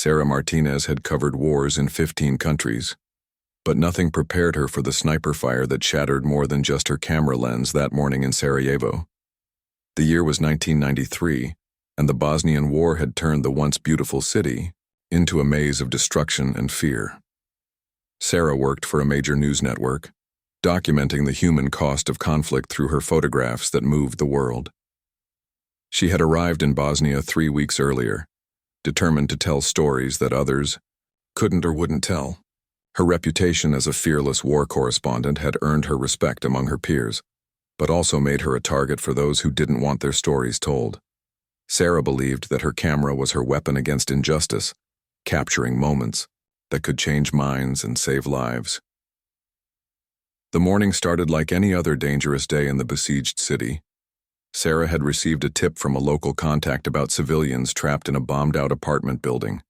Sarah Martinez had covered wars in 15 countries, but nothing prepared her for the sniper fire that shattered more than just her camera lens that morning in Sarajevo. The year was 1993, and the Bosnian War had turned the once beautiful city into a maze of destruction and fear. Sarah worked for a major news network, documenting the human cost of conflict through her photographs that moved the world. She had arrived in Bosnia 3 weeks earlier, determined to tell stories that others couldn't or wouldn't tell. Her reputation as a fearless war correspondent had earned her respect among her peers, but also made her a target for those who didn't want their stories told. Sarah believed that her camera was her weapon against injustice, capturing moments that could change minds and save lives. The morning started like any other dangerous day in the besieged city. Sarah had received a tip from a local contact about civilians trapped in a bombed-out apartment building.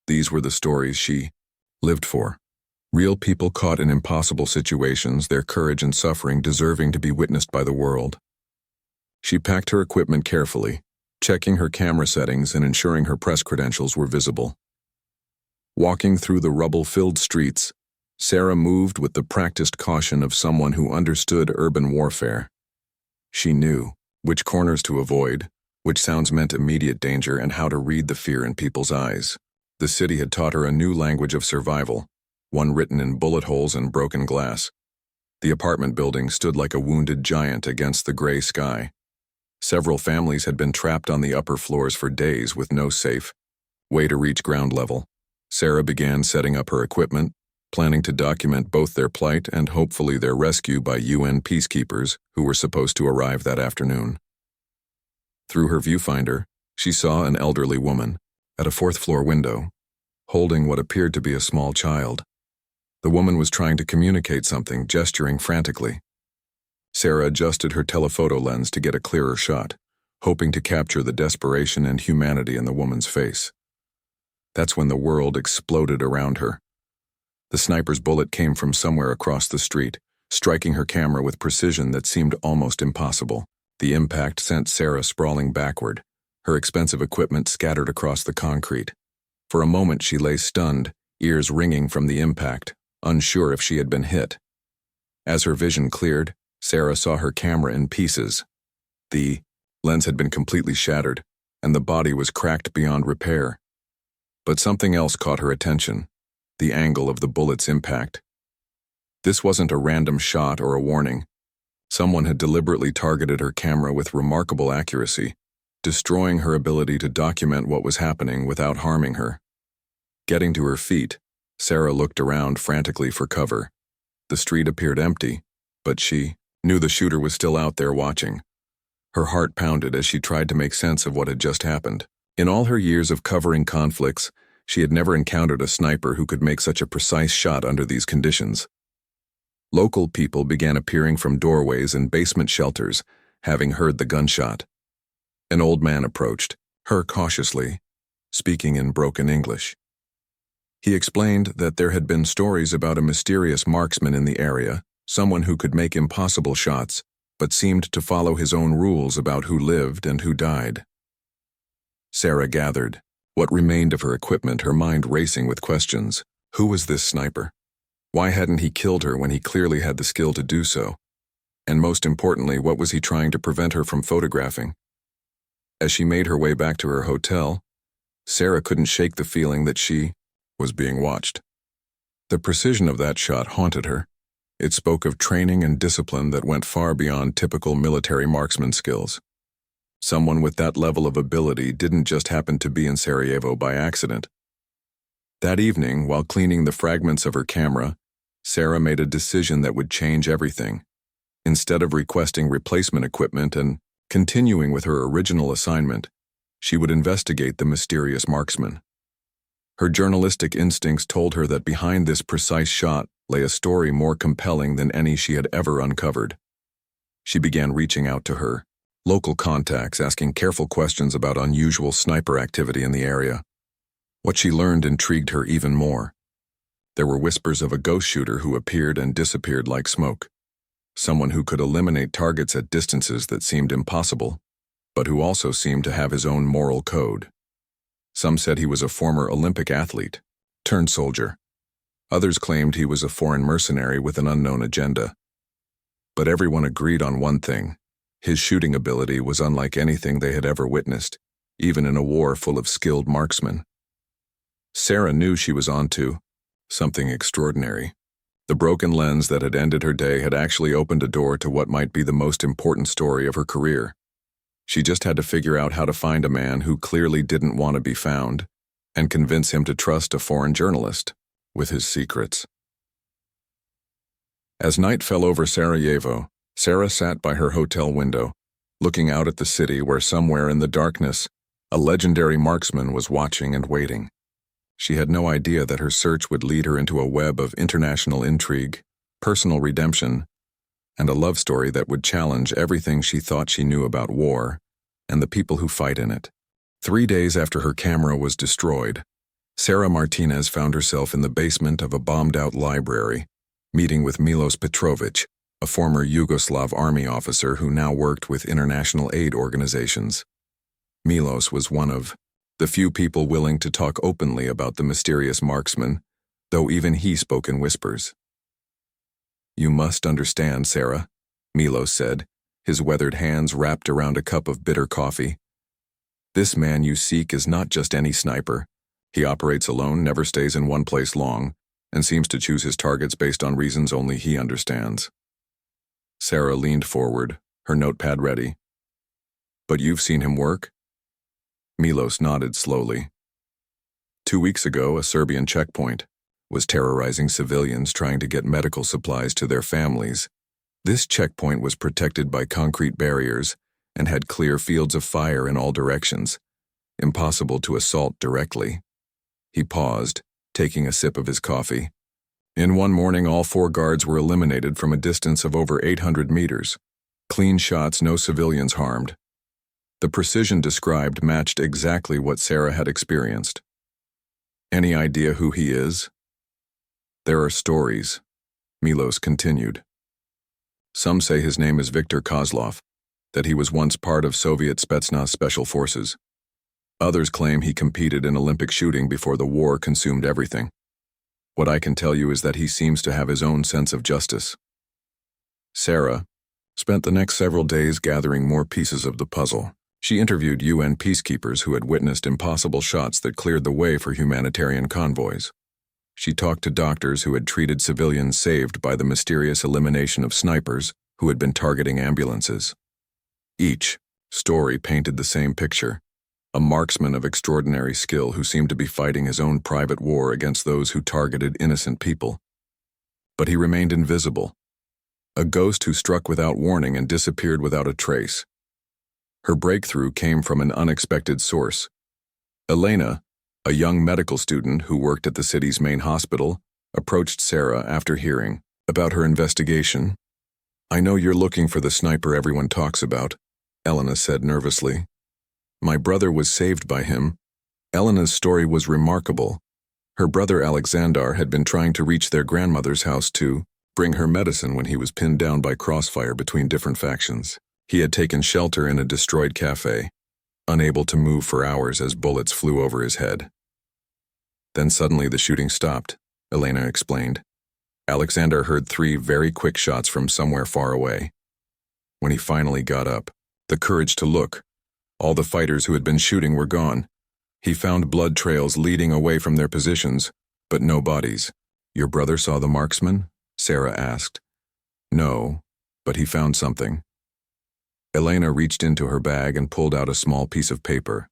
These were the stories she lived for. Real people caught in impossible situations, their courage and suffering deserving to be witnessed by the world. She packed her equipment carefully, checking her camera settings and ensuring her press credentials were visible. Walking through the rubble-filled streets, Sarah moved with the practiced caution of someone who understood urban warfare. She knew which corners to avoid, which sounds meant immediate danger, and how to read the fear in people's eyes. The city had taught her a new language of survival, one written in bullet holes and broken glass. The apartment building stood like a wounded giant against the gray sky. Several families had been trapped on the upper floors for days with no safe way to reach ground level. Sarah began setting up her equipment, planning to document both their plight and hopefully their rescue by UN peacekeepers who were supposed to arrive that afternoon. Through her viewfinder, she saw an elderly woman at a fourth-floor window, holding what appeared to be a small child. The woman was trying to communicate something, gesturing frantically. Sarah adjusted her telephoto lens to get a clearer shot, hoping to capture the desperation and humanity in the woman's face. That's when the world exploded around her. The sniper's bullet came from somewhere across the street, striking her camera with precision that seemed almost impossible. The impact sent Sarah sprawling backward, her expensive equipment scattered across the concrete. For a moment she lay stunned, ears ringing from the impact, unsure if she had been hit. As her vision cleared, Sarah saw her camera in pieces. The lens had been completely shattered, and the body was cracked beyond repair. But something else caught her attention: the angle of the bullet's impact. This wasn't a random shot or a warning. Someone had deliberately targeted her camera with remarkable accuracy, destroying her ability to document what was happening without harming her. Getting to her feet, Sarah looked around frantically for cover. The street appeared empty, but she knew the shooter was still out there watching. Her heart pounded as she tried to make sense of what had just happened. In all her years of covering conflicts, she had never encountered a sniper who could make such a precise shot under these conditions. Local people began appearing from doorways and basement shelters, having heard the gunshot. An old man approached her cautiously, speaking in broken English. He explained that there had been stories about a mysterious marksman in the area, someone who could make impossible shots, but seemed to follow his own rules about who lived and who died. Sarah gathered what remained of her equipment, her mind racing with questions. Who was this sniper? Why hadn't he killed her when he clearly had the skill to do so? And most importantly, what was he trying to prevent her from photographing? As she made her way back to her hotel, Sarah couldn't shake the feeling that she was being watched. The precision of that shot haunted her. It spoke of training and discipline that went far beyond typical military marksman skills. Someone with that level of ability didn't just happen to be in Sarajevo by accident. That evening, while cleaning the fragments of her camera, Sarah made a decision that would change everything. Instead of requesting replacement equipment and continuing with her original assignment, she would investigate the mysterious marksman. Her journalistic instincts told her that behind this precise shot lay a story more compelling than any she had ever uncovered. She began reaching out to her local contacts, asking careful questions about unusual sniper activity in the area. What she learned intrigued her even more. There were whispers of a ghost shooter who appeared and disappeared like smoke. Someone who could eliminate targets at distances that seemed impossible, but who also seemed to have his own moral code. Some said he was a former Olympic athlete, turned soldier. Others claimed he was a foreign mercenary with an unknown agenda. But everyone agreed on one thing. His shooting ability was unlike anything they had ever witnessed, even in a war full of skilled marksmen. Sarah knew she was onto something extraordinary. The broken lens that had ended her day had actually opened a door to what might be the most important story of her career. She just had to figure out how to find a man who clearly didn't want to be found and convince him to trust a foreign journalist with his secrets. As night fell over Sarajevo, Sarah sat by her hotel window, looking out at the city where somewhere in the darkness, a legendary marksman was watching and waiting. She had no idea that her search would lead her into a web of international intrigue, personal redemption, and a love story that would challenge everything she thought she knew about war and the people who fight in it. 3 days after her camera was destroyed, Sarah Martinez found herself in the basement of a bombed-out library, meeting with Milos Petrovich, a former Yugoslav army officer who now worked with international aid organizations. Milos was one of the few people willing to talk openly about the mysterious marksman, though even he spoke in whispers. "You must understand, Sarah," Milos said, his weathered hands wrapped around a cup of bitter coffee. "This man you seek is not just any sniper. He operates alone, never stays in one place long, and seems to choose his targets based on reasons only he understands." Sarah leaned forward, her notepad ready. "But you've seen him work?" Milos nodded slowly. 2 weeks ago, a Serbian checkpoint was terrorizing civilians trying to get medical supplies to their families. This checkpoint was protected by concrete barriers and had clear fields of fire in all directions, impossible to assault directly. He paused, taking a sip of his coffee. In one morning, all 4 guards were eliminated from a distance of over 800 meters. Clean shots, no civilians harmed. The precision described matched exactly what Sarah had experienced. "Any idea who he is?" "There are stories," Milos continued. "Some say his name is Viktor Kozlov, that he was once part of Soviet Spetsnaz special forces. Others claim he competed in Olympic shooting before the war consumed everything. What I can tell you is that he seems to have his own sense of justice." Sarah spent the next several days gathering more pieces of the puzzle. She interviewed UN peacekeepers who had witnessed impossible shots that cleared the way for humanitarian convoys. She talked to doctors who had treated civilians saved by the mysterious elimination of snipers who had been targeting ambulances. Each story painted the same picture: a marksman of extraordinary skill who seemed to be fighting his own private war against those who targeted innocent people. But he remained invisible, a ghost who struck without warning and disappeared without a trace. Her breakthrough came from an unexpected source. Elena, a young medical student who worked at the city's main hospital, approached Sarah after hearing about her investigation. "I know you're looking for the sniper everyone talks about," Elena said nervously. "My brother was saved by him." Elena's story was remarkable. Her brother Alexander had been trying to reach their grandmother's house to bring her medicine when he was pinned down by crossfire between different factions. He had taken shelter in a destroyed cafe, unable to move for hours as bullets flew over his head. Then suddenly the shooting stopped, Elena explained. Alexander heard 3 very quick shots from somewhere far away. When he finally got up, the courage to look, all the fighters who had been shooting were gone. He found blood trails leading away from their positions, but no bodies. "Your brother saw the marksman?" Sarah asked. "No, but he found something." Elena reached into her bag and pulled out a small piece of paper.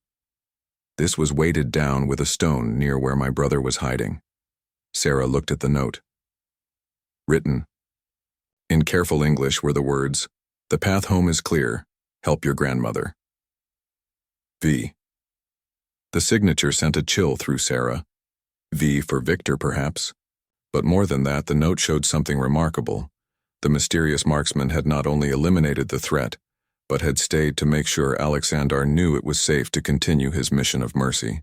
"This was weighted down with a stone near where my brother was hiding." Sarah looked at the note. Written in careful English were the words, "The path home is clear. Help your grandmother. V." The signature sent a chill through Sarah. V for Victor, perhaps. But more than that, the note showed something remarkable. The mysterious marksman had not only eliminated the threat, but had stayed to make sure Alexander knew it was safe to continue his mission of mercy.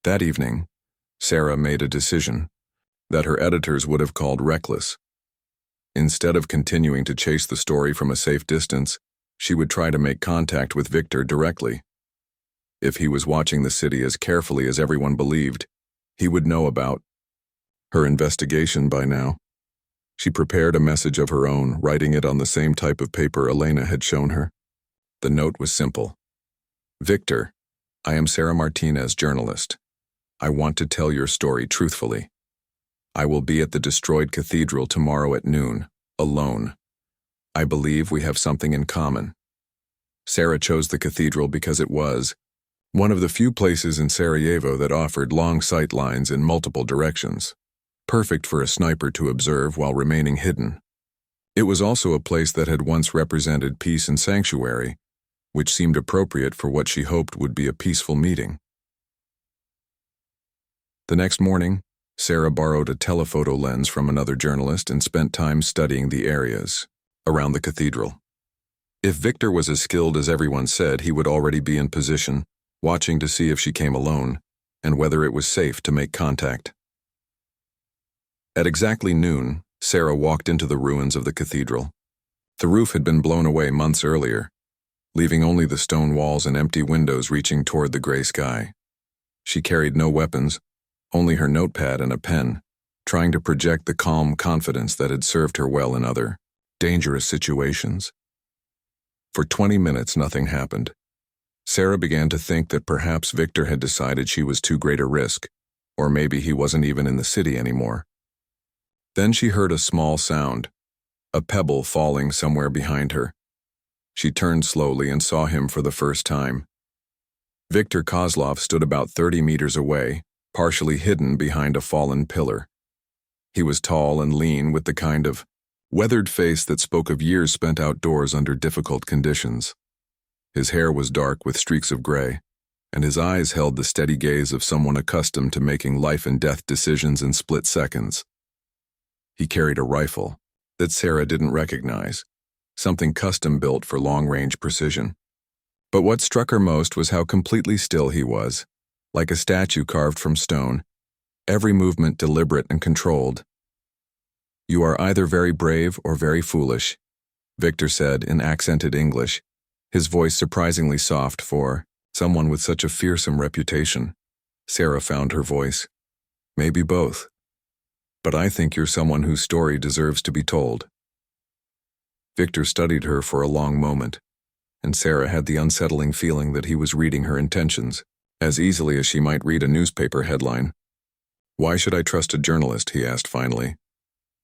That evening, Sarah made a decision that her editors would have called reckless. Instead of continuing to chase the story from a safe distance, she would try to make contact with Victor directly. If he was watching the city as carefully as everyone believed, he would know about her investigation by now. She prepared a message of her own, writing it on the same type of paper Elena had shown her. The note was simple. Victor, I am Sarah Martinez, journalist. I want to tell your story truthfully. I will be at the destroyed cathedral tomorrow at noon, alone. I believe we have something in common. Sarah chose the cathedral because it was one of the few places in Sarajevo that offered long sight lines in multiple directions, perfect for a sniper to observe while remaining hidden. It was also a place that had once represented peace and sanctuary, which seemed appropriate for what she hoped would be a peaceful meeting. The next morning, Sarah borrowed a telephoto lens from another journalist and spent time studying the areas around the cathedral. If Victor was as skilled as everyone said, he would already be in position, watching to see if she came alone, and whether it was safe to make contact. At exactly noon, Sarah walked into the ruins of the cathedral. The roof had been blown away months earlier, leaving only the stone walls and empty windows reaching toward the gray sky. She carried no weapons, only her notepad and a pen, trying to project the calm confidence that had served her well in other, dangerous situations. For 20 minutes, nothing happened. Sarah began to think that perhaps Victor had decided she was too great a risk, or maybe he wasn't even in the city anymore. Then she heard a small sound, a pebble falling somewhere behind her. She turned slowly and saw him for the first time. Viktor Kozlov stood about 30 meters away, partially hidden behind a fallen pillar. He was tall and lean, with the kind of weathered face that spoke of years spent outdoors under difficult conditions. His hair was dark with streaks of gray, and his eyes held the steady gaze of someone accustomed to making life-and-death decisions in split seconds. He carried a rifle that Sarah didn't recognize, something custom-built for long-range precision. But what struck her most was how completely still he was, like a statue carved from stone, every movement deliberate and controlled. "You are either very brave or very foolish," Victor said in accented English, his voice surprisingly soft for someone with such a fearsome reputation. Sarah found her voice. "Maybe both. But I think you're someone whose story deserves to be told." Victor studied her for a long moment, and Sarah had the unsettling feeling that he was reading her intentions, as easily as she might read a newspaper headline. "Why should I trust a journalist?" he asked finally.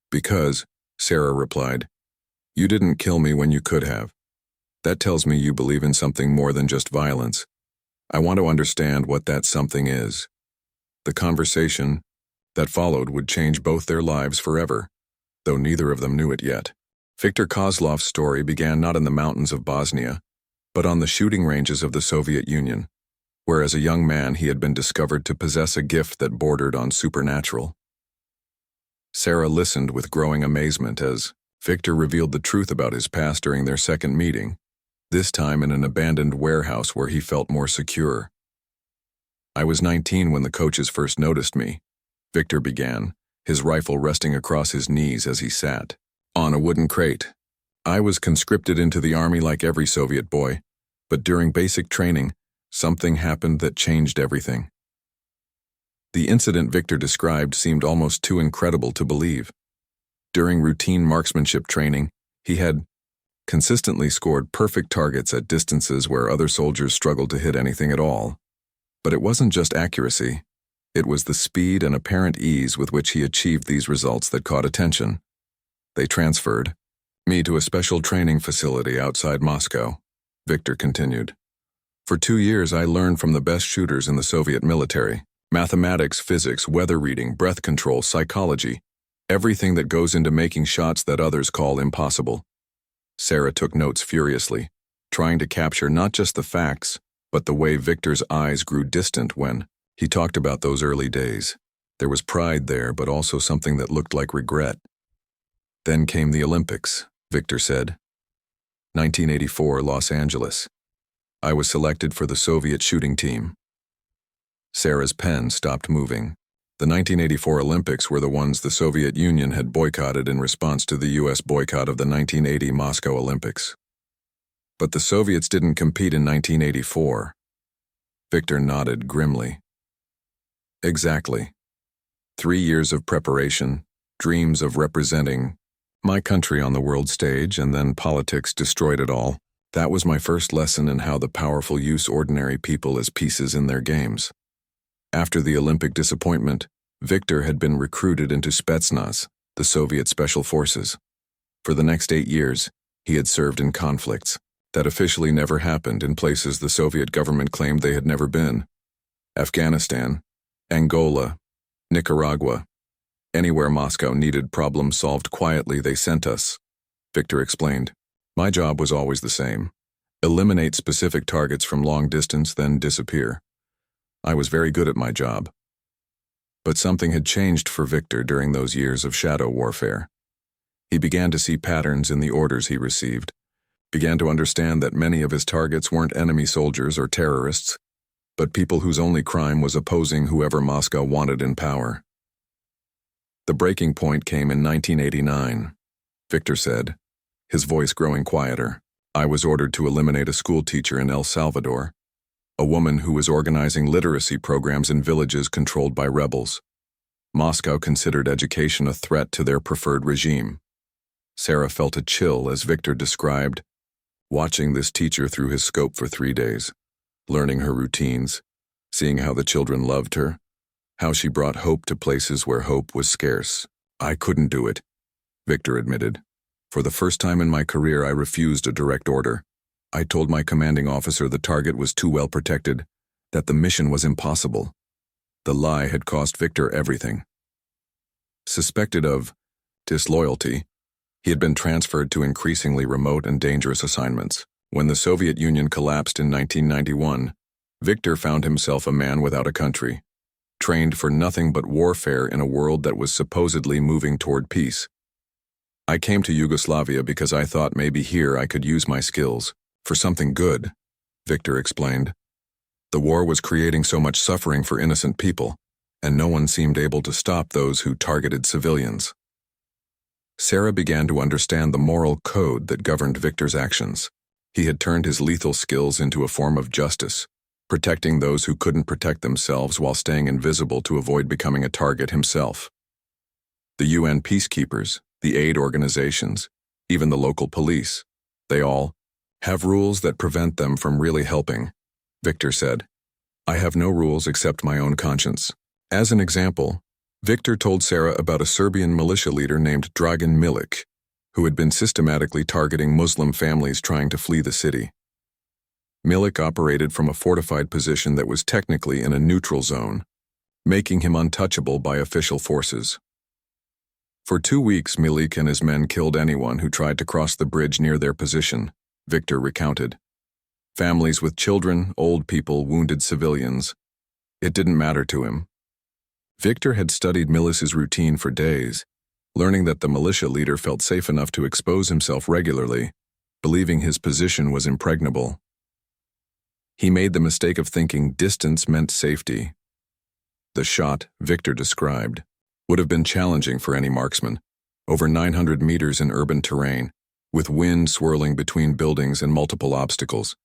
"Because," Sarah replied, "you didn't kill me when you could have. That tells me you believe in something more than just violence. I want to understand what that something is." The conversation that followed would change both their lives forever, though neither of them knew it yet. Viktor Kozlov's story began not in the mountains of Bosnia, but on the shooting ranges of the Soviet Union, where as a young man he had been discovered to possess a gift that bordered on supernatural. Sarah listened with growing amazement as Victor revealed the truth about his past during their second meeting, this time in an abandoned warehouse where he felt more secure. "I was 19 when the coaches first noticed me," Victor began, his rifle resting across his knees as he sat on a wooden crate. "I was conscripted into the army like every Soviet boy, but during basic training, something happened that changed everything." The incident Victor described seemed almost too incredible to believe. During routine marksmanship training, he had consistently scored perfect targets at distances where other soldiers struggled to hit anything at all. But it wasn't just accuracy. It was the speed and apparent ease with which he achieved these results that caught attention. "They transferred me to a special training facility outside Moscow," Victor continued. "For 2 years I learned from the best shooters in the Soviet military. Mathematics, physics, weather reading, breath control, psychology, everything that goes into making shots that others call impossible." Sarah took notes furiously, trying to capture not just the facts, but the way Victor's eyes grew distant when he talked about those early days. There was pride there, but also something that looked like regret. "Then came the Olympics," Victor said. 1984, Los Angeles. I was selected for the Soviet shooting team. Sarah's pen stopped moving. The 1984 Olympics were the ones the Soviet Union had boycotted in response to the U.S. boycott of the 1980 Moscow Olympics. But the Soviets didn't compete in 1984. Victor nodded grimly. Exactly. 3 years of preparation, dreams of representing my country on the world stage, and then politics destroyed it all. That was my first lesson in how the powerful use ordinary people as pieces in their games. After the Olympic disappointment, Victor had been recruited into Spetsnaz, the Soviet Special Forces. For the next 8 years, he had served in conflicts that officially never happened in places the Soviet government claimed they had never been. Afghanistan, Angola, Nicaragua. Anywhere Moscow needed problems solved quietly, they sent us, Victor explained. My job was always the same. Eliminate specific targets from long distance, then disappear. I was very good at my job. But something had changed for Victor during those years of shadow warfare. He began to see patterns in the orders he received, began to understand that many of his targets weren't enemy soldiers or terrorists, but people whose only crime was opposing whoever Moscow wanted in power. The breaking point came in 1989, Victor said, his voice growing quieter. I was ordered to eliminate a school teacher in El Salvador, a woman who was organizing literacy programs in villages controlled by rebels. Moscow considered education a threat to their preferred regime. Sarah felt a chill as Victor described, watching this teacher through his scope for 3 days, learning her routines, seeing how the children loved her, how she brought hope to places where hope was scarce. I couldn't do it, Victor admitted. For the first time in my career, I refused a direct order. I told my commanding officer the target was too well protected, that the mission was impossible. The lie had cost Victor everything. Suspected of disloyalty, he had been transferred to increasingly remote and dangerous assignments. When the Soviet Union collapsed in 1991, Victor found himself a man without a country, trained for nothing but warfare in a world that was supposedly moving toward peace. I came to Yugoslavia because I thought maybe here I could use my skills for something good, Victor explained. The war was creating so much suffering for innocent people, and no one seemed able to stop those who targeted civilians. Sarah began to understand the moral code that governed Victor's actions. He had turned his lethal skills into a form of justice, protecting those who couldn't protect themselves while staying invisible to avoid becoming a target himself. The UN peacekeepers, the aid organizations, even the local police, they all have rules that prevent them from really helping, Victor said. I have no rules except my own conscience. As an example, Victor told Sarah about a Serbian militia leader named Dragan Milic, who had been systematically targeting Muslim families trying to flee the city. Milic operated from a fortified position that was technically in a neutral zone, making him untouchable by official forces. For 2 weeks, Milic and his men killed anyone who tried to cross the bridge near their position, Victor recounted. Families with children, old people, wounded civilians. It didn't matter to him. Victor had studied Milic's routine for days, learning that the militia leader felt safe enough to expose himself regularly, believing his position was impregnable. He made the mistake of thinking distance meant safety. The shot, Victor described, would have been challenging for any marksman, over 900 meters in urban terrain, with wind swirling between buildings and multiple obstacles.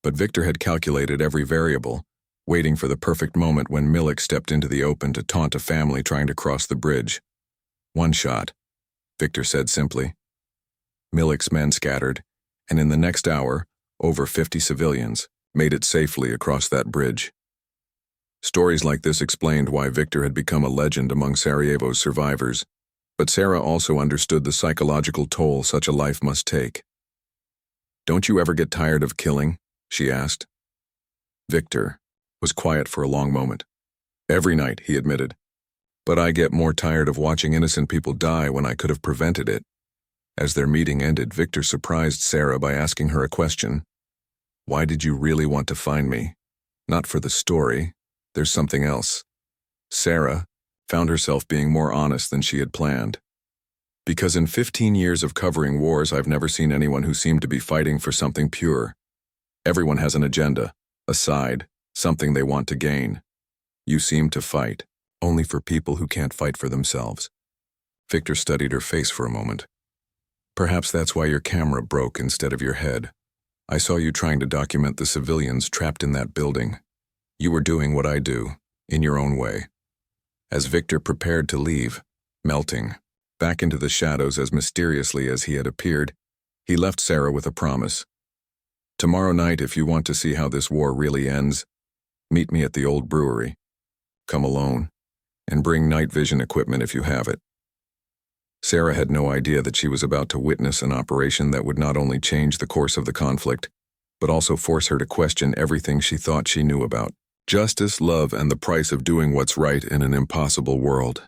But Victor had calculated every variable, waiting for the perfect moment when Milic stepped into the open to taunt a family trying to cross the bridge. One shot, Victor said simply. Milic's men scattered, and in the next hour, over 50 civilians made it safely across that bridge. Stories like this explained why Victor had become a legend among Sarajevo's survivors, but Sarah also understood the psychological toll such a life must take. Don't you ever get tired of killing? She asked. Victor was quiet for a long moment. Every night, he admitted. But I get more tired of watching innocent people die when I could have prevented it. As their meeting ended, Victor surprised Sarah by asking her a question. Why did you really want to find me? Not for the story. There's something else. Sarah found herself being more honest than she had planned. Because in 15 years of covering wars, I've never seen anyone who seemed to be fighting for something pure. Everyone has an agenda, a side, something they want to gain. You seem to fight only for people who can't fight for themselves. Victor studied her face for a moment. Perhaps that's why your camera broke instead of your head. I saw you trying to document the civilians trapped in that building. You were doing what I do, in your own way. As Victor prepared to leave, melting back into the shadows as mysteriously as he had appeared, he left Sarah with a promise. Tomorrow night, if you want to see how this war really ends, meet me at the old brewery. Come alone, and bring night vision equipment if you have it. Sarah had no idea that she was about to witness an operation that would not only change the course of the conflict, but also force her to question everything she thought she knew about justice, love, and the price of doing what's right in an impossible world.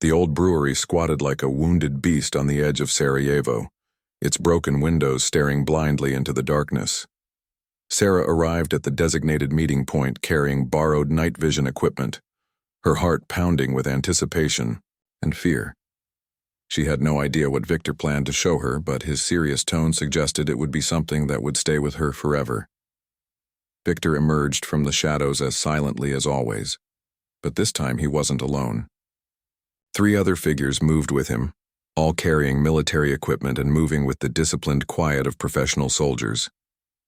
The old brewery squatted like a wounded beast on the edge of Sarajevo, its broken windows staring blindly into the darkness. Sarah arrived at the designated meeting point carrying borrowed night vision equipment, her heart pounding with anticipation and fear. She had no idea what Victor planned to show her, but his serious tone suggested it would be something that would stay with her forever. Victor emerged from the shadows as silently as always, but this time he wasn't alone. 3 other figures moved with him, all carrying military equipment and moving with the disciplined quiet of professional soldiers.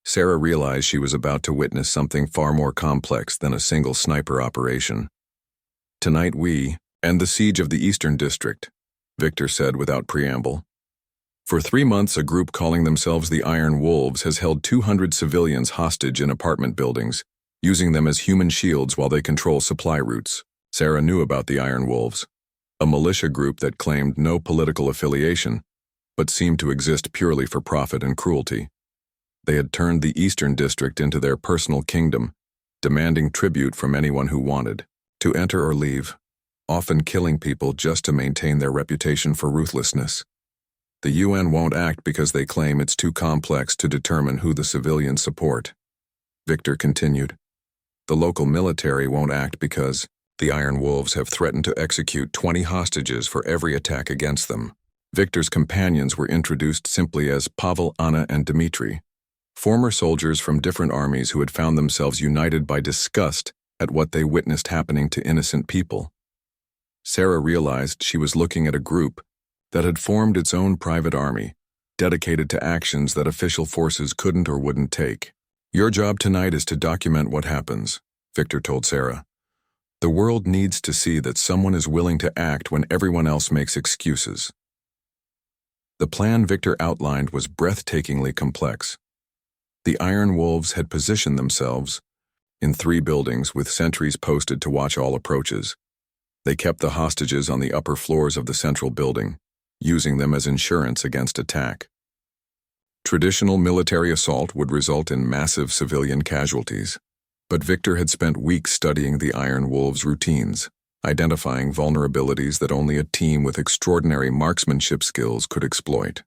Sarah realized she was about to witness something far more complex than a single sniper operation. Tonight we end the siege of the Eastern District, Victor said without preamble. For 3 months, a group calling themselves the Iron Wolves has held 200 civilians hostage in apartment buildings, using them as human shields while they control supply routes. Sarah knew about the Iron Wolves, a militia group that claimed no political affiliation, but seemed to exist purely for profit and cruelty. They had turned the Eastern District into their personal kingdom, demanding tribute from anyone who wanted to enter or leave, often killing people just to maintain their reputation for ruthlessness. The UN won't act because they claim it's too complex to determine who the civilians support. Victor continued. The local military won't act because the Iron Wolves have threatened to execute 20 hostages for every attack against them. Victor's companions were introduced simply as Pavel, Anna, and Dmitri, former soldiers from different armies who had found themselves united by disgust at what they witnessed happening to innocent people. Sarah realized she was looking at a group that had formed its own private army, dedicated to actions that official forces couldn't or wouldn't take. Your job tonight is to document what happens, Victor told Sarah. The world needs to see that someone is willing to act when everyone else makes excuses. The plan Victor outlined was breathtakingly complex. The Iron Wolves had positioned themselves in 3 buildings with sentries posted to watch all approaches. They kept the hostages on the upper floors of the central building, using them as insurance against attack. Traditional military assault would result in massive civilian casualties, but Victor had spent weeks studying the Iron Wolves' routines, identifying vulnerabilities that only a team with extraordinary marksmanship skills could exploit.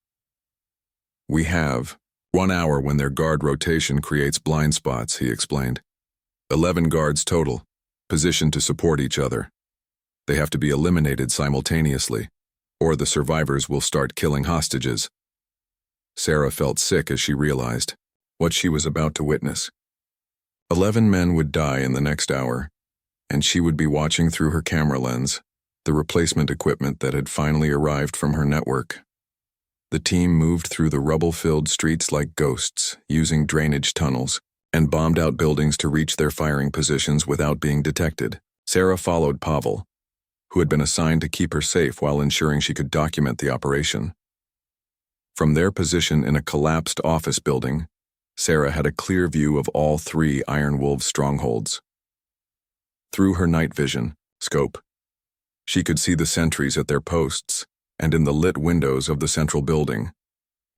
We have 1 hour when their guard rotation creates blind spots, he explained. 11 guards total, positioned to support each other. They have to be eliminated simultaneously, or the survivors will start killing hostages. Sarah felt sick as she realized what she was about to witness. 11 men would die in the next hour, and she would be watching through her camera lens, the replacement equipment that had finally arrived from her network. The team moved through the rubble-filled streets like ghosts, using drainage tunnels, and bombed out buildings to reach their firing positions without being detected. Sarah followed Pavel, who had been assigned to keep her safe while ensuring she could document the operation. From their position in a collapsed office building, Sarah had a clear view of all 3 Iron Wolf strongholds. Through her night vision scope, she could see the sentries at their posts and in the lit windows of the central building,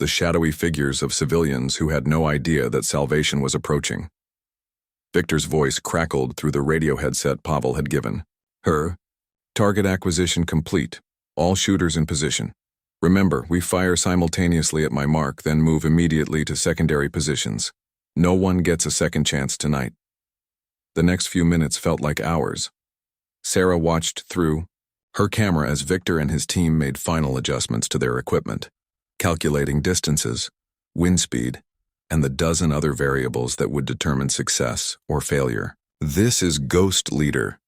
the shadowy figures of civilians who had no idea that salvation was approaching. Victor's voice crackled through the radio headset Pavel had given her. Target acquisition complete. All shooters in position. Remember, we fire simultaneously at my mark, then move immediately to secondary positions. No one gets a second chance tonight. The next few minutes felt like hours. Sarah watched through her camera as Victor and his team made final adjustments to their equipment, calculating distances, wind speed, and the dozen other variables that would determine success or failure. This is Ghost Leader.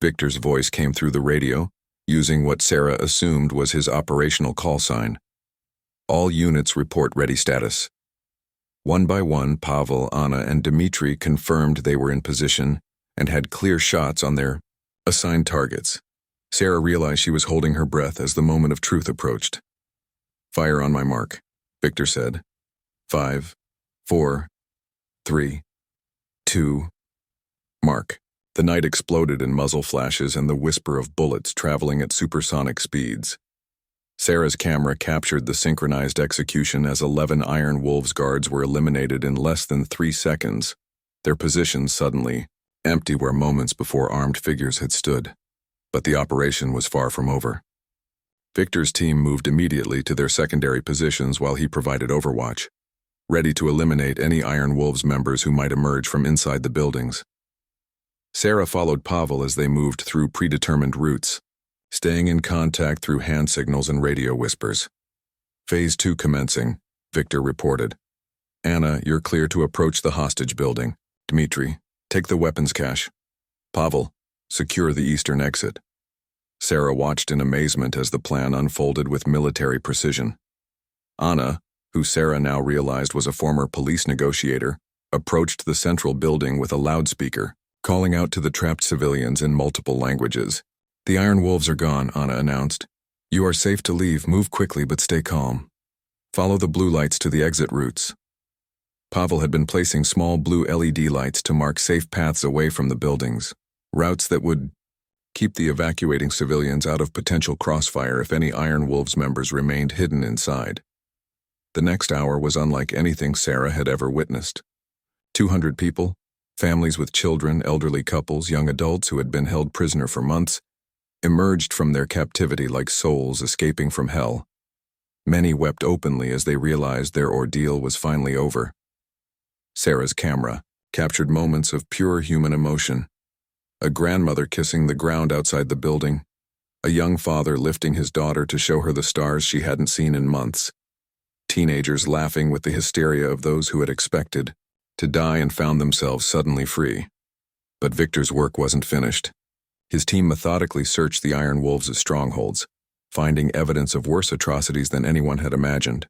Victor's voice came through the radio, using what Sarah assumed was his operational call sign. All units report ready status. One by one, Pavel, Anna, and Dmitri confirmed they were in position and had clear shots on their assigned targets. Sarah realized she was holding her breath as the moment of truth approached. "Fire on my mark," Victor said. 5, 4, 3, 2, mark. The night exploded in muzzle flashes and the whisper of bullets traveling at supersonic speeds. Sarah's camera captured the synchronized execution as 11 Iron Wolves guards were eliminated in less than 3 seconds, their positions suddenly empty where moments before armed figures had stood. But the operation was far from over. Victor's team moved immediately to their secondary positions while he provided overwatch, ready to eliminate any Iron Wolves members who might emerge from inside the buildings. Sarah followed Pavel as they moved through predetermined routes, staying in contact through hand signals and radio whispers. "Phase 2 commencing," Victor reported. "Anna, you're clear to approach the hostage building. Dmitri, take the weapons cache. Pavel, secure the eastern exit." Sarah watched in amazement as the plan unfolded with military precision. Anna, who Sarah now realized was a former police negotiator, approached the central building with a loudspeaker, calling out to the trapped civilians in multiple languages. "The Iron Wolves are gone," Anna announced. "You are safe to leave. Move quickly but stay calm. Follow the blue lights to the exit routes." Pavel had been placing small blue LED lights to mark safe paths away from the buildings, routes that would keep the evacuating civilians out of potential crossfire if any Iron Wolves members remained hidden inside. The next hour was unlike anything Sarah had ever witnessed. 200 people, families with children, elderly couples, young adults who had been held prisoner for months, emerged from their captivity like souls escaping from hell. Many wept openly as they realized their ordeal was finally over. Sarah's camera captured moments of pure human emotion. A grandmother kissing the ground outside the building, a young father lifting his daughter to show her the stars she hadn't seen in months, teenagers laughing with the hysteria of those who had expected to die and found themselves suddenly free. But Victor's work wasn't finished. His team methodically searched the Iron Wolves' strongholds, finding evidence of worse atrocities than anyone had imagined.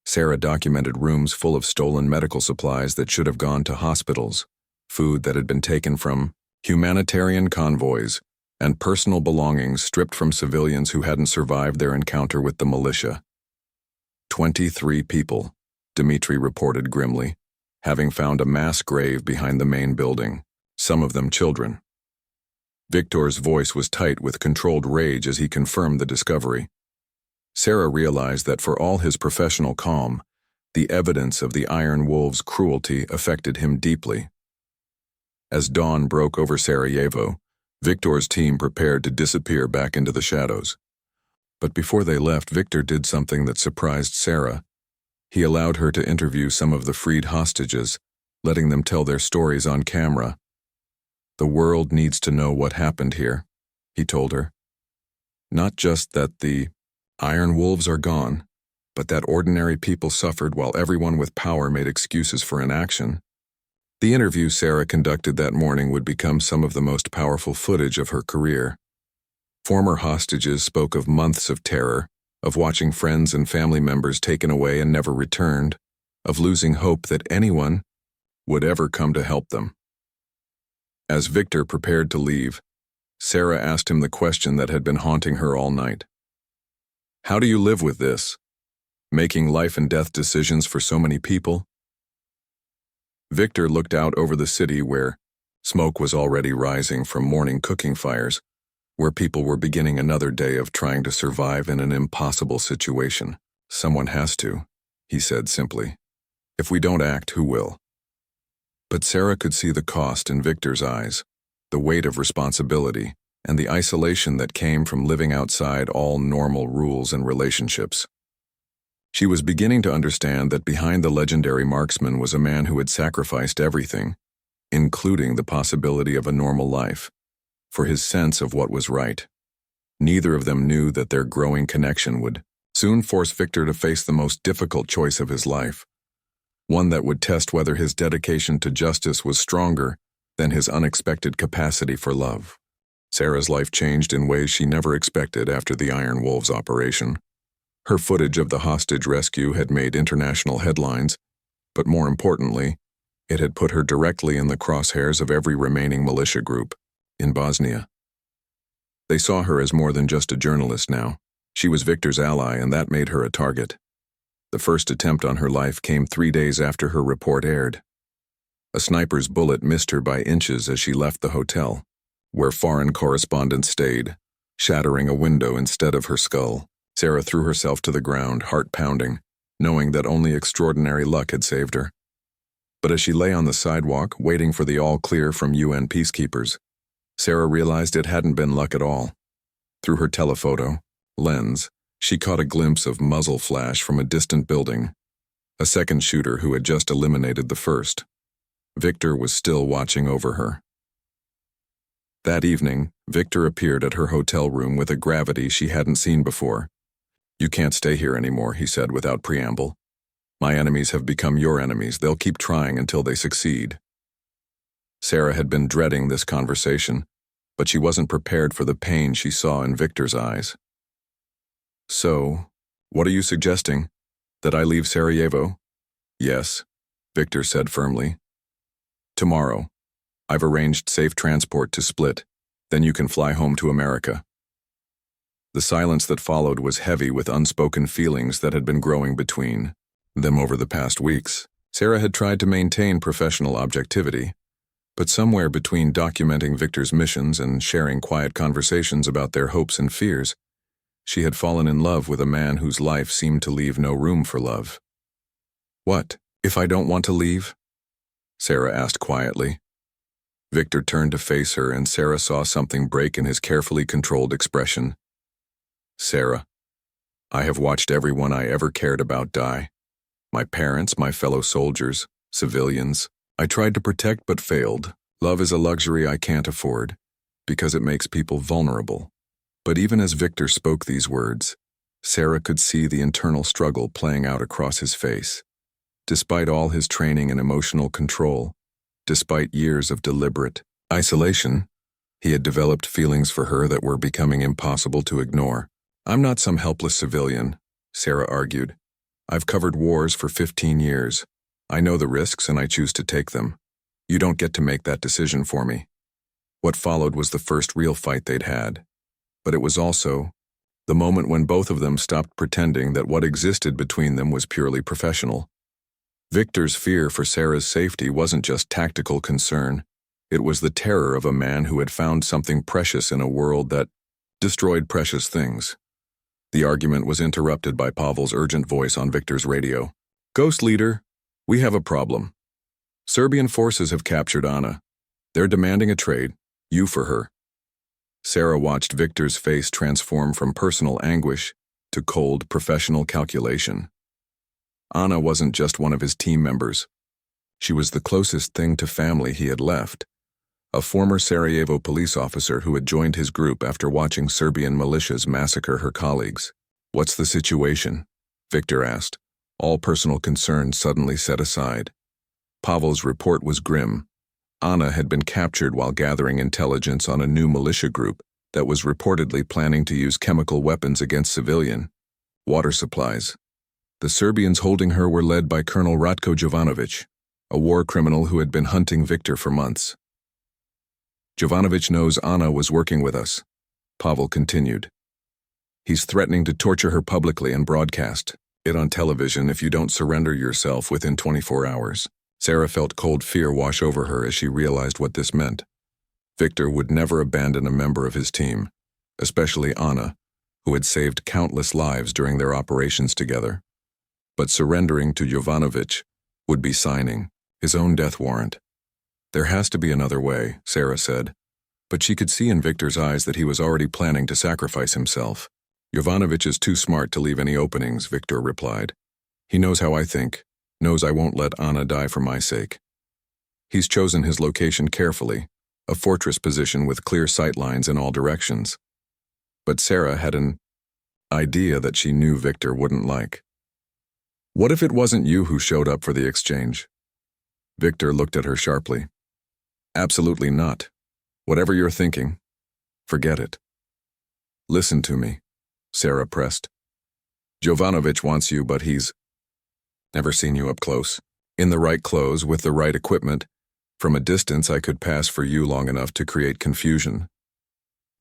Sarah documented rooms full of stolen medical supplies that should have gone to hospitals, food that had been taken from humanitarian convoys, and personal belongings stripped from civilians who hadn't survived their encounter with the militia. 23 people, Dmitri reported grimly, having found a mass grave behind the main building, some of them children. Victor's voice was tight with controlled rage as he confirmed the discovery. Sarah realized that for all his professional calm, the evidence of the Iron Wolves' cruelty affected him deeply. As dawn broke over Sarajevo, Victor's team prepared to disappear back into the shadows. But before they left, Victor did something that surprised Sarah. He allowed her to interview some of the freed hostages, letting them tell their stories on camera. "The world needs to know what happened here," he told her. "Not just that the Iron Wolves are gone, but that ordinary people suffered while everyone with power made excuses for inaction." The interview Sarah conducted that morning would become some of the most powerful footage of her career. Former hostages spoke of months of terror, of watching friends and family members taken away and never returned, of losing hope that anyone would ever come to help them. As Victor prepared to leave, Sarah asked him the question that had been haunting her all night. "How do you live with this? Making life and death decisions for so many people?" Victor looked out over the city where smoke was already rising from morning cooking fires, where people were beginning another day of trying to survive in an impossible situation. "Someone has to," he said simply. "If we don't act, who will?" But Sarah could see the cost in Victor's eyes, the weight of responsibility, and the isolation that came from living outside all normal rules and relationships. She was beginning to understand that behind the legendary Marksman was a man who had sacrificed everything, including the possibility of a normal life, for his sense of what was right. Neither of them knew that their growing connection would soon force Victor to face the most difficult choice of his life, one that would test whether his dedication to justice was stronger than his unexpected capacity for love. Sarah's life changed in ways she never expected after the Iron Wolves operation. Her footage of the hostage rescue had made international headlines, but more importantly, It had put her directly in the crosshairs of every remaining militia group in Bosnia. They saw her as more than just a journalist now. She was Victor's ally, and that made her a target. The first attempt on her life came 3 days after her report aired. A sniper's bullet missed her by inches as she left the hotel, where foreign correspondents stayed, shattering a window instead of her skull. Sarah threw herself to the ground, heart pounding, knowing that only extraordinary luck had saved her. But as she lay on the sidewalk, waiting for the all-clear from UN peacekeepers, Sarah realized it hadn't been luck at all. Through her telephoto lens, she caught a glimpse of muzzle flash from a distant building, a second shooter who had just eliminated the first. Victor was still watching over her. That evening, Victor appeared at her hotel room with a gravity she hadn't seen before. "You can't stay here anymore," he said without preamble. "My enemies have become your enemies. They'll keep trying until they succeed." Sarah had been dreading this conversation, but she wasn't prepared for the pain she saw in Victor's eyes. "So, what are you suggesting? That I leave Sarajevo?" "Yes," Victor said firmly. "Tomorrow. I've arranged safe transport to Split. Then you can fly home to America." The silence that followed was heavy with unspoken feelings that had been growing between them over the past weeks. Sarah had tried to maintain professional objectivity, but somewhere between documenting Victor's missions and sharing quiet conversations about their hopes and fears, she had fallen in love with a man whose life seemed to leave no room for love. "What, if I don't want to leave?" Sarah asked quietly. Victor turned to face her, and Sarah saw something break in his carefully controlled expression. "Sarah, I have watched everyone I ever cared about die. My parents, my fellow soldiers, civilians. I tried to protect but failed. Love is a luxury I can't afford, because it makes people vulnerable." But even as Victor spoke these words, Sarah could see the internal struggle playing out across his face. Despite all his training in emotional control, despite years of deliberate isolation, he had developed feelings for her that were becoming impossible to ignore. "I'm not some helpless civilian," Sarah argued. "I've covered wars for 15 years. I know the risks and I choose to take them. You don't get to make that decision for me." What followed was the first real fight they'd had. But it was also the moment when both of them stopped pretending that what existed between them was purely professional. Victor's fear for Sarah's safety wasn't just tactical concern. It was the terror of a man who had found something precious in a world that destroyed precious things. The argument was interrupted by Pavel's urgent voice on Victor's radio. "Ghost Leader, we have a problem. Serbian forces have captured Ana. They're demanding a trade, you for her." Sarah watched Victor's face transform from personal anguish to cold, professional calculation. Ana wasn't just one of his team members. She was the closest thing to family he had left, a former Sarajevo police officer who had joined his group after watching Serbian militias massacre her colleagues. "What's the situation?" Victor asked, all personal concerns suddenly set aside. Pavel's report was grim. Ana had been captured while gathering intelligence on a new militia group that was reportedly planning to use chemical weapons against civilian water supplies. The Serbians holding her were led by Colonel Ratko Jovanovic, a war criminal who had been hunting Victor for months. "Jovanovic knows Ana was working with us," Pavel continued. "He's threatening to torture her publicly and broadcast it on television if you don't surrender yourself within 24 hours. Sarah felt cold fear wash over her as she realized what this meant. Victor would never abandon a member of his team, especially Ana, who had saved countless lives during their operations together. But surrendering to Jovanovic would be signing his own death warrant. "There has to be another way," Sarah said, but she could see in Victor's eyes that he was already planning to sacrifice himself. "Jovanovic is too smart to leave any openings," Victor replied. "He knows how I think, knows I won't let Ana die for my sake. He's chosen his location carefully, a fortress position with clear sightlines in all directions." But Sarah had an idea that she knew Victor wouldn't like. "What if it wasn't you who showed up for the exchange?" Victor looked at her sharply. "Absolutely not. Whatever you're thinking, forget it." "Listen to me," Sarah pressed. "Jovanovic wants you, but he's never seen you up close. In the right clothes, with the right equipment. From a distance, I could pass for you long enough to create confusion.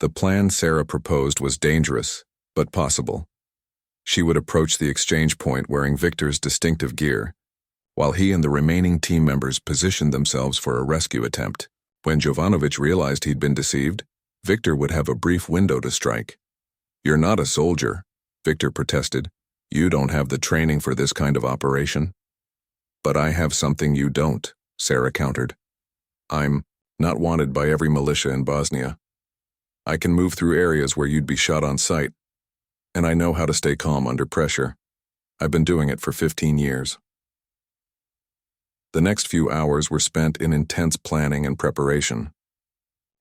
The plan Sarah proposed was dangerous, but possible. She would approach the exchange point wearing Victor's distinctive gear, while he and the remaining team members positioned themselves for a rescue attempt. When Jovanovic realized he'd been deceived, Victor would have a brief window to strike. "You're not a soldier," Victor protested. "You don't have the training for this kind of operation." "But I have something you don't," Sarah countered. "I'm not wanted by every militia in Bosnia. I can move through areas where you'd be shot on sight, and I know how to stay calm under pressure. I've been doing it for 15 years. The next few hours were spent in intense planning and preparation.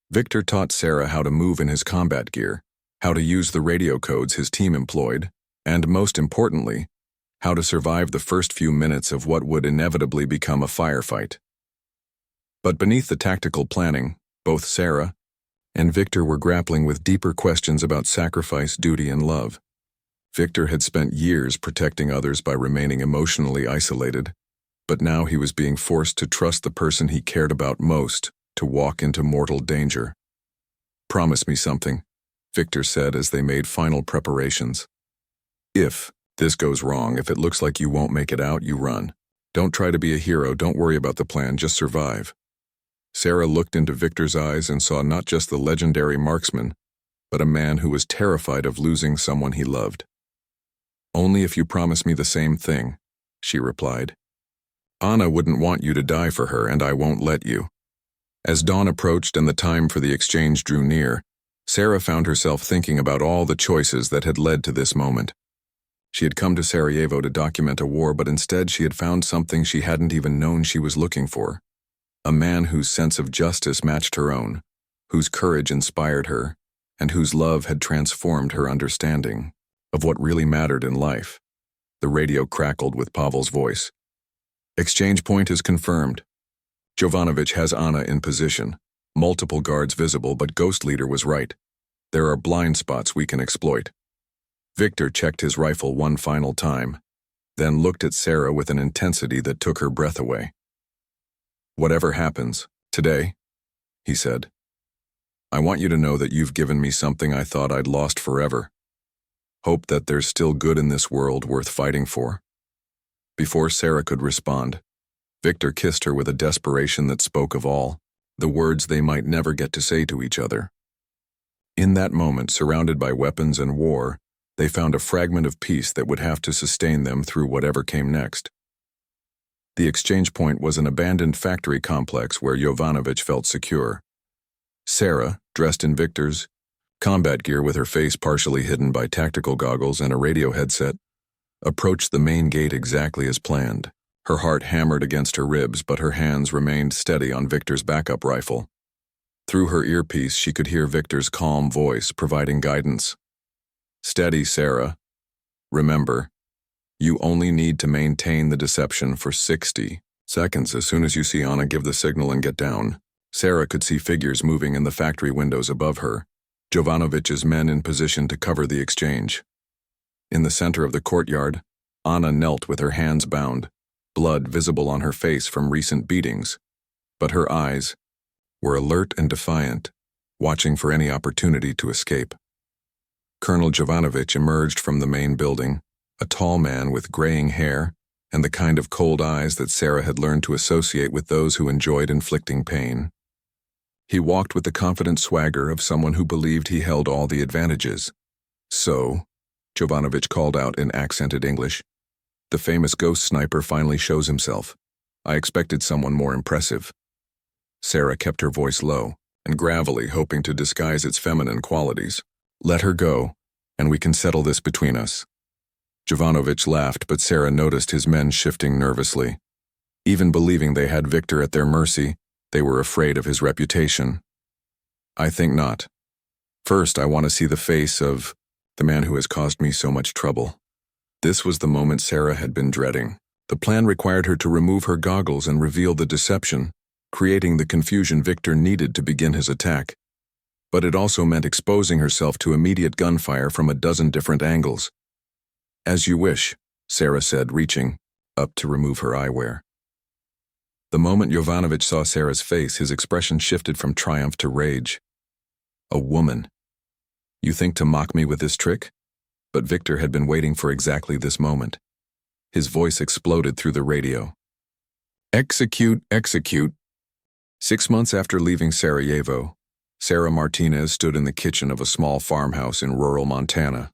Victor taught Sarah how to move in his combat gear, how to use the radio codes his team employed, and most importantly, how to survive the first few minutes of what would inevitably become a firefight. But beneath the tactical planning, both Sarah and Victor were grappling with deeper questions about sacrifice, duty, and love. Victor had spent years protecting others by remaining emotionally isolated, but now he was being forced to trust the person he cared about most to walk into mortal danger. "Promise me something," Victor said as they made final preparations. "If this goes wrong, if it looks like you won't make it out, you run. Don't try to be a hero, don't worry about the plan, just survive." Sarah looked into Victor's eyes and saw not just the legendary Marksman, but a man who was terrified of losing someone he loved. "Only if you promise me the same thing," she replied. "Anna wouldn't want you to die for her, and I won't let you." As dawn approached and the time for the exchange drew near, Sarah found herself thinking about all the choices that had led to this moment. She had come to Sarajevo to document a war, but instead she had found something she hadn't even known she was looking for. A man whose sense of justice matched her own, whose courage inspired her, and whose love had transformed her understanding of what really mattered in life. The radio crackled with Pavel's voice. "Exchange point is confirmed. Jovanovic has Anna in position. Multiple guards visible, but Ghost Leader was right. There are blind spots we can exploit." Victor checked his rifle one final time, then looked at Sarah with an intensity that took her breath away. "Whatever happens, today," he said, "I want you to know that you've given me something I thought I'd lost forever. Hope that there's still good in this world worth fighting for." Before Sarah could respond, Victor kissed her with a desperation that spoke of all the words they might never get to say to each other. In that moment, surrounded by weapons and war, they found a fragment of peace that would have to sustain them through whatever came next. The exchange point was an abandoned factory complex where Jovanovic felt secure. Sarah, dressed in Victor's combat gear with her face partially hidden by tactical goggles and a radio headset, approached the main gate exactly as planned. Her heart hammered against her ribs, but her hands remained steady on Victor's backup rifle. Through her earpiece, she could hear Victor's calm voice providing guidance. "Steady, Sarah. Remember, you only need to maintain the deception for 60 seconds. As soon as you see Anna, give the signal and get down." Sarah could see figures moving in the factory windows above her, Jovanovic's men in position to cover the exchange. In the center of the courtyard, Anna knelt with her hands bound, blood visible on her face from recent beatings, but her eyes were alert and defiant, watching for any opportunity to escape. Colonel Jovanovic emerged from the main building, a tall man with graying hair and the kind of cold eyes that Sarah had learned to associate with those who enjoyed inflicting pain. He walked with the confident swagger of someone who believed he held all the advantages. "So," Jovanovic called out in accented English, "the famous ghost sniper finally shows himself. I expected someone more impressive." Sarah kept her voice low and gravelly, hoping to disguise its feminine qualities. "Let her go, and we can settle this between us." Jovanovic laughed, but Sarah noticed his men shifting nervously. Even believing they had Victor at their mercy, they were afraid of his reputation. "I think not. First, I want to see the face of the man who has caused me so much trouble." This was the moment Sarah had been dreading. The plan required her to remove her goggles and reveal the deception, creating the confusion Victor needed to begin his attack. But it also meant exposing herself to immediate gunfire from a dozen different angles. "As you wish," Sarah said, reaching up to remove her eyewear. The moment Jovanovic saw Sarah's face, his expression shifted from triumph to rage. A woman. You think to mock me with this trick? But Victor had been waiting for exactly this moment. His voice exploded through the radio. Execute, execute. 6 months after leaving Sarajevo, Sarah Martinez stood in the kitchen of a small farmhouse in rural Montana,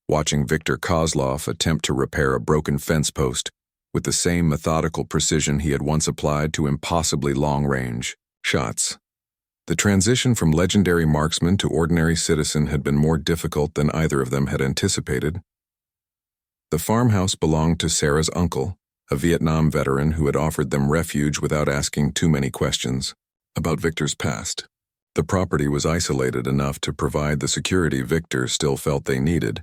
watching Victor Kozlov attempt to repair a broken fence post with the same methodical precision he had once applied to impossibly long-range shots. The transition from legendary marksman to ordinary citizen had been more difficult than either of them had anticipated. The farmhouse belonged to Sarah's uncle, a Vietnam veteran who had offered them refuge without asking too many questions about Victor's past. The property was isolated enough to provide the security Victor still felt they needed,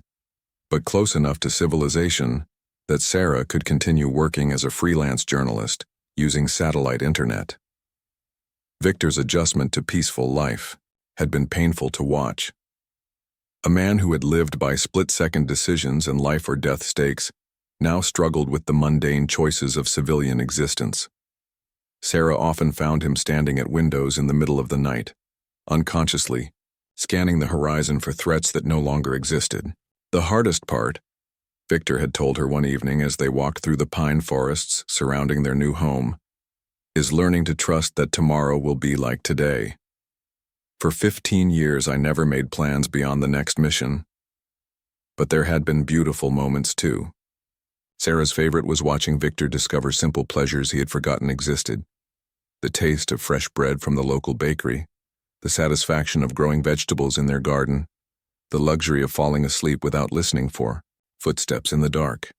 but close enough to civilization that Sarah could continue working as a freelance journalist using satellite internet. Victor's adjustment to peaceful life had been painful to watch. A man who had lived by split-second decisions and life-or-death stakes now struggled with the mundane choices of civilian existence. Sarah often found him standing at windows in the middle of the night, unconsciously, scanning the horizon for threats that no longer existed. The hardest part, Victor had told her one evening as they walked through the pine forests surrounding their new home, is learning to trust that tomorrow will be like today. For 15 years I never made plans beyond the next mission. But there had been beautiful moments too. Sarah's favorite was watching Victor discover simple pleasures he had forgotten existed. The taste of fresh bread from the local bakery, the satisfaction of growing vegetables in their garden, the luxury of falling asleep without listening for footsteps in the dark.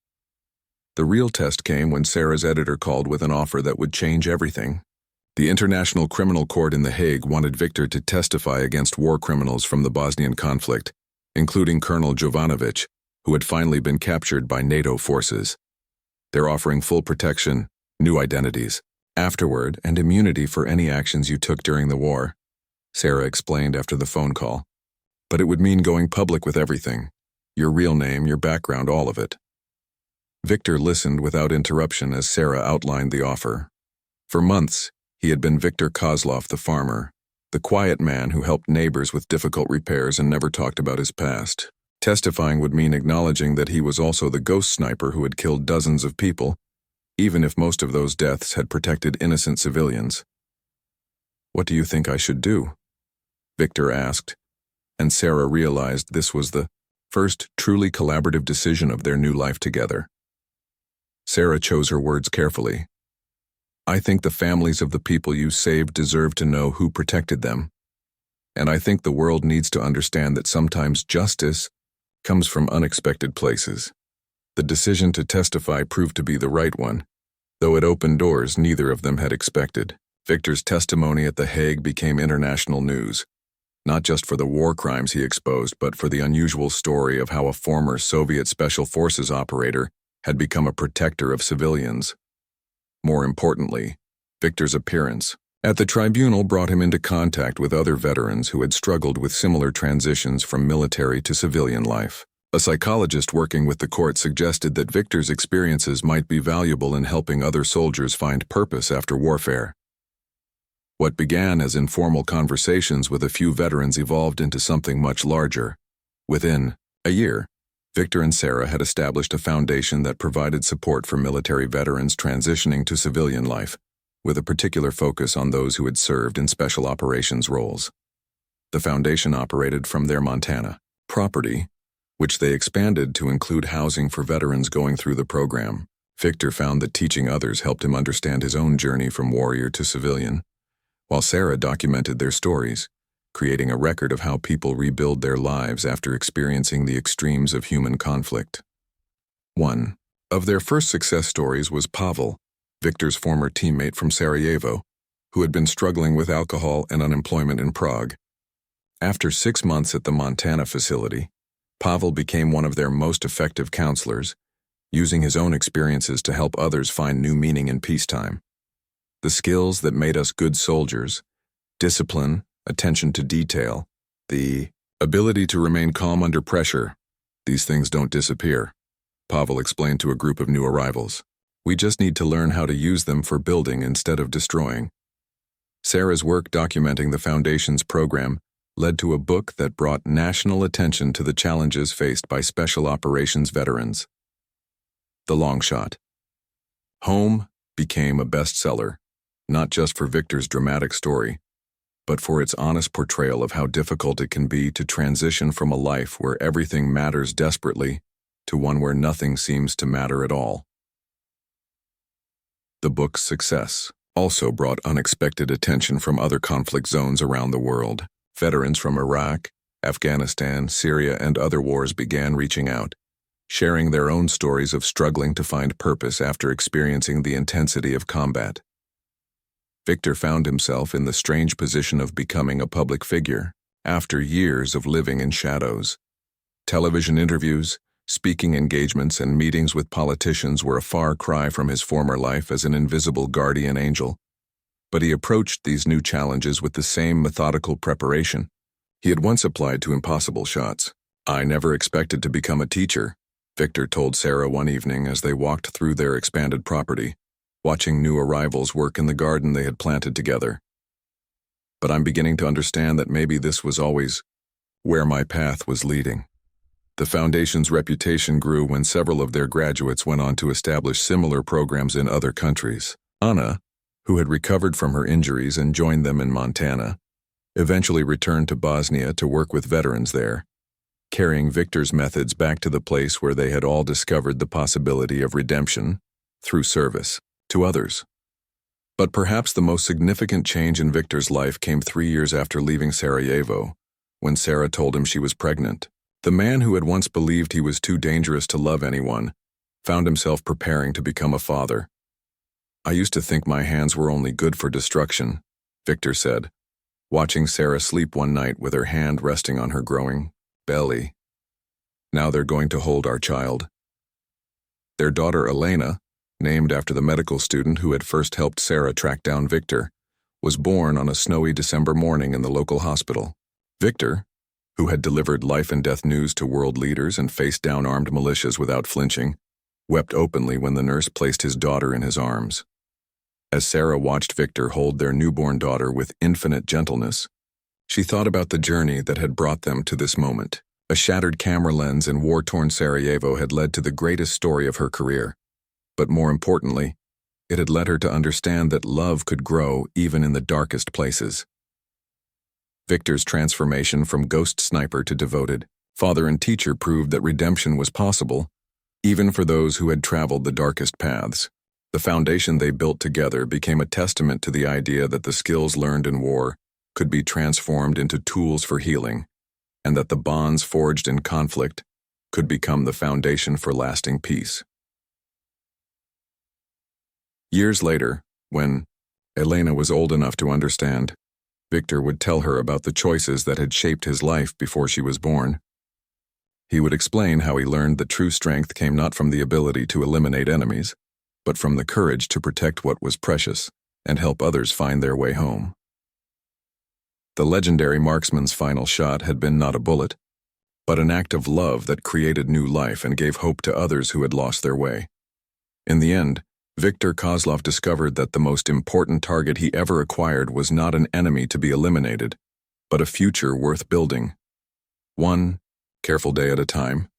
The real test came when Sarah's editor called with an offer that would change everything. The International Criminal Court in The Hague wanted Victor to testify against war criminals from the Bosnian conflict, including Colonel Jovanovic, who had finally been captured by NATO forces. They're offering full protection, new identities, afterward, and immunity for any actions you took during the war, Sarah explained after the phone call. But it would mean going public with everything. Your real name, your background, all of it. Victor listened without interruption as Sarah outlined the offer. For months, he had been Victor Kozlov the farmer, the quiet man who helped neighbors with difficult repairs and never talked about his past. Testifying would mean acknowledging that he was also the ghost sniper who had killed dozens of people, even if most of those deaths had protected innocent civilians. What do you think I should do? Victor asked, and Sarah realized this was the first truly collaborative decision of their new life together. Sarah chose her words carefully. I think the families of the people you saved deserve to know who protected them. And I think the world needs to understand that sometimes justice comes from unexpected places. The decision to testify proved to be the right one, though it opened doors neither of them had expected. Victor's testimony at The Hague became international news, not just for the war crimes he exposed, but for the unusual story of how a former Soviet Special Forces operator had become a protector of civilians. More importantly, Victor's appearance at the tribunal brought him into contact with other veterans who had struggled with similar transitions from military to civilian life. A psychologist working with the court suggested that Victor's experiences might be valuable in helping other soldiers find purpose after warfare. What began as informal conversations with a few veterans evolved into something much larger. Within a year, Victor and Sarah had established a foundation that provided support for military veterans transitioning to civilian life, with a particular focus on those who had served in special operations roles. The foundation operated from their Montana property, which they expanded to include housing for veterans going through the program. Victor found that teaching others helped him understand his own journey from warrior to civilian, while Sarah documented their stories, creating a record of how people rebuild their lives after experiencing the extremes of human conflict. One of their first success stories was Pavel, Victor's former teammate from Sarajevo, who had been struggling with alcohol and unemployment in Prague. After 6 months at the Montana facility, Pavel became one of their most effective counselors, using his own experiences to help others find new meaning in peacetime. The skills that made us good soldiers, discipline, attention to detail, the ability to remain calm under pressure, these things don't disappear, Pavel explained to a group of new arrivals. We just need to learn how to use them for building instead of destroying. Sarah's work documenting the Foundation's program led to a book that brought national attention to the challenges faced by Special Operations veterans. The Long Shot. Home became a bestseller, not just for Victor's dramatic story, but for its honest portrayal of how difficult it can be to transition from a life where everything matters desperately to one where nothing seems to matter at all. The book's success also brought unexpected attention from other conflict zones around the world. Veterans from Iraq, Afghanistan, Syria, and other wars began reaching out, sharing their own stories of struggling to find purpose after experiencing the intensity of combat. Victor found himself in the strange position of becoming a public figure after years of living in shadows. Television interviews, speaking engagements, and meetings with politicians were a far cry from his former life as an invisible guardian angel. But he approached these new challenges with the same methodical preparation. He had once applied to impossible shots. "I never expected to become a teacher," Victor told Sarah one evening as they walked through their expanded property, watching new arrivals work in the garden they had planted together. "But I'm beginning to understand that maybe this was always where my path was leading." The Foundation's reputation grew when several of their graduates went on to establish similar programs in other countries. Anna, who had recovered from her injuries and joined them in Montana, eventually returned to Bosnia to work with veterans there, carrying Victor's methods back to the place where they had all discovered the possibility of redemption through service to others. But perhaps the most significant change in Victor's life came 3 years after leaving Sarajevo, when Sarah told him she was pregnant. The man who had once believed he was too dangerous to love anyone found himself preparing to become a father. "I used to think my hands were only good for destruction," Victor said, watching Sarah sleep one night with her hand resting on her growing belly. "Now they're going to hold our child." Their daughter Elena, named after the medical student who had first helped Sarah track down Victor, was born on a snowy December morning in the local hospital. Victor, who had delivered life and death news to world leaders and faced down armed militias without flinching, wept openly when the nurse placed his daughter in his arms. As Sarah watched Victor hold their newborn daughter with infinite gentleness, she thought about the journey that had brought them to this moment. A shattered camera lens in war-torn Sarajevo had led to the greatest story of her career. But more importantly, it had led her to understand that love could grow even in the darkest places. Victor's transformation from ghost sniper to devoted father and teacher proved that redemption was possible, even for those who had traveled the darkest paths. The foundation they built together became a testament to the idea that the skills learned in war could be transformed into tools for healing, and that the bonds forged in conflict could become the foundation for lasting peace. Years later, when Elena was old enough to understand, Victor would tell her about the choices that had shaped his life before she was born. He would explain how he learned that true strength came not from the ability to eliminate enemies, but from the courage to protect what was precious and help others find their way home. The legendary Marksman's final shot had been not a bullet, but an act of love that created new life and gave hope to others who had lost their way. In the end, Viktor Kozlov discovered that the most important target he ever acquired was not an enemy to be eliminated, but a future worth building. One careful day at a time.